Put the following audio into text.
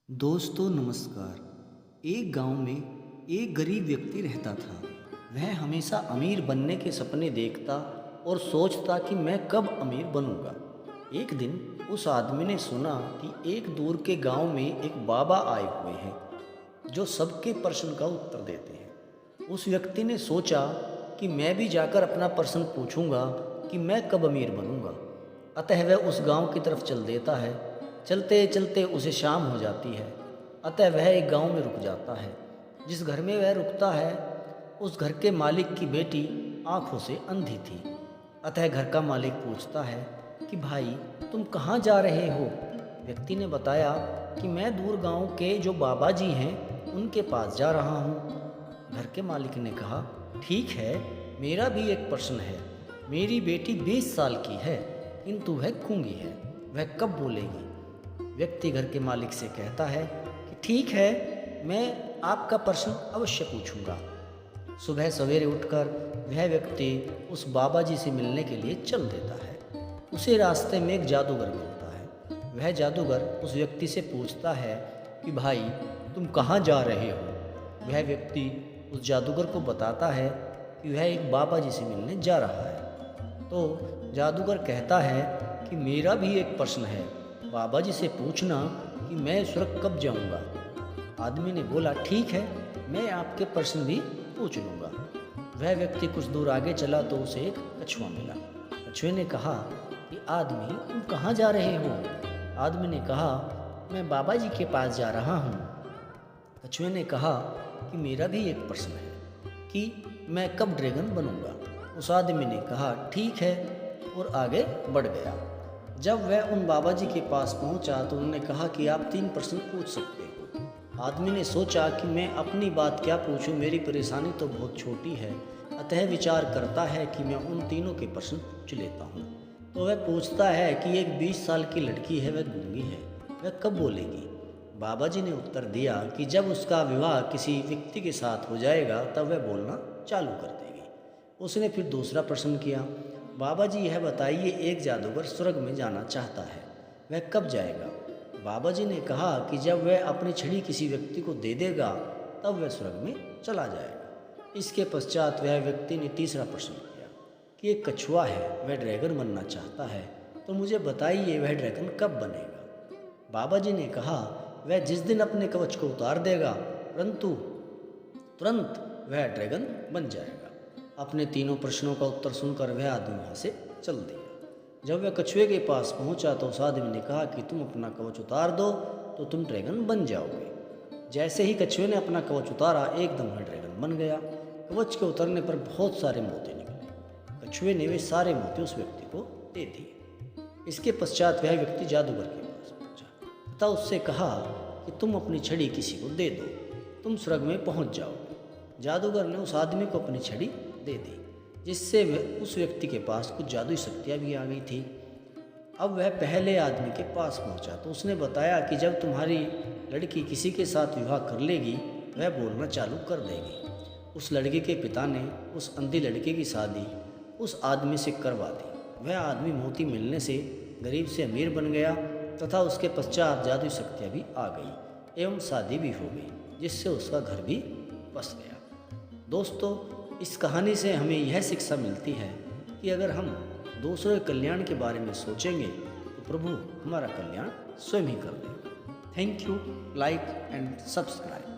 दोस्तों नमस्कार। एक गांव में एक गरीब व्यक्ति रहता था। वह हमेशा अमीर बनने के सपने देखता और सोचता कि मैं कब अमीर बनूंगा। एक दिन उस आदमी ने सुना कि एक दूर के गांव में एक बाबा आए हुए हैं जो सबके प्रश्न का उत्तर देते हैं। उस व्यक्ति ने सोचा कि मैं भी जाकर अपना प्रश्न पूछूंगा कि मैं कब अमीर बनूंगा। अतः वह उस गांव की तरफ चल देता है। चलते चलते उसे शाम हो जाती है। अतः वह एक गांव में रुक जाता है। जिस घर में वह रुकता है उस घर के मालिक की बेटी आंखों से अंधी थी। अतः घर का मालिक पूछता है कि भाई तुम कहाँ जा रहे हो। व्यक्ति ने बताया कि मैं दूर गांव के जो बाबा जी हैं उनके पास जा रहा हूँ। घर के मालिक ने कहा ठीक है, मेरा भी एक प्रश्न है। मेरी बेटी 20 साल की है किंतु वह गूंगी है, वह कब बोलेगी। व्यक्ति घर के मालिक से कहता है कि ठीक है, मैं आपका प्रश्न अवश्य पूछूंगा। सुबह सवेरे उठकर वह व्यक्ति उस बाबा जी से मिलने के लिए चल देता है। उसे रास्ते में एक जादूगर मिलता है। वह जादूगर उस व्यक्ति से पूछता है कि भाई तुम कहाँ जा रहे हो। वह व्यक्ति उस जादूगर को बताता है कि वह एक बाबा जी से मिलने जा रहा है। तो जादूगर कहता है कि मेरा भी एक प्रश्न है, बाबा जी से पूछना कि मैं स्वर्ग कब जाऊंगा। आदमी ने बोला ठीक है, मैं आपके प्रश्न भी पूछ लूँगा। वह व्यक्ति कुछ दूर आगे चला तो उसे एक कछुआ मिला। कछुए ने कहा कि आदमी तुम कहाँ जा रहे हो। आदमी ने कहा मैं बाबा जी के पास जा रहा हूँ। कछुए ने कहा कि मेरा भी एक प्रश्न है कि मैं कब ड्रैगन बनूंगा। उस आदमी ने कहा ठीक है और आगे बढ़ गया। जब वह उन बाबा जी के पास पहुंचा तो उन्होंने कहा कि आप 3 प्रश्न पूछ सकते हो। आदमी ने सोचा कि मैं अपनी बात क्या पूछूं, मेरी परेशानी तो बहुत छोटी है। अतः विचार करता है कि मैं उन तीनों के प्रश्न पूछ लेता हूं। तो वह पूछता है कि एक 20 साल की लड़की है, वह गूंगी है, वह कब बोलेगी। बाबा जी ने उत्तर दिया कि जब उसका विवाह किसी व्यक्ति के साथ हो जाएगा तब वह बोलना चालू कर देगी। उसने फिर दूसरा प्रश्न किया, बाबा जी यह बताइए एक जादूगर स्वर्ग में जाना चाहता है, वह कब जाएगा। बाबा जी ने कहा कि जब वह अपनी छड़ी किसी व्यक्ति को दे देगा तब वह स्वर्ग में चला जाएगा। इसके पश्चात वह व्यक्ति ने तीसरा प्रश्न किया कि एक कछुआ है, वह ड्रैगन बनना चाहता है, तो मुझे बताइए वह ड्रैगन कब बनेगा। बाबा जी ने कहा वह जिस दिन अपने कवच को उतार देगा परंतु तुरंत वह ड्रैगन बन जाएगा। अपने तीनों प्रश्नों का उत्तर सुनकर वह आदमी वहाँ से चल दिया। जब वह कछुए के पास पहुँचा तो उस आदमी ने कहा कि तुम अपना कवच उतार दो तो तुम ड्रैगन बन जाओगे। जैसे ही कछुए ने अपना कवच उतारा एकदम वह ड्रैगन बन गया। कवच के उतरने पर बहुत सारे मोती निकले। कछुए ने वे सारे मोती उस व्यक्ति को दे दिए। इसके पश्चात वह व्यक्ति जादूगर के पास पहुँचा तथा उससे कहा कि तुम अपनी छड़ी किसी को दे दो, तुम स्वर्ग में पहुँच जाओगे। जादूगर ने उस आदमी को अपनी छड़ी दे दी जिससे उस व्यक्ति के पास कुछ जादुई शक्तियाँ भी आ गई थी। अब वह पहले आदमी के पास पहुंचा तो उसने बताया कि जब तुम्हारी लड़की किसी के साथ विवाह कर लेगी वह बोलना चालू कर देगी। उस लड़के के पिता ने उस अंधी लड़के की शादी उस आदमी से करवा दी। वह आदमी मोती मिलने से गरीब से अमीर बन गया तथा उसके पश्चात जादुई शक्तियाँ भी आ गई एवं शादी भी हो गई जिससे उसका घर भी बस गया। दोस्तों, इस कहानी से हमें यह शिक्षा मिलती है कि अगर हम दूसरों के कल्याण के बारे में सोचेंगे तो प्रभु हमारा कल्याण स्वयं ही कर देगा। Thank you, like and subscribe.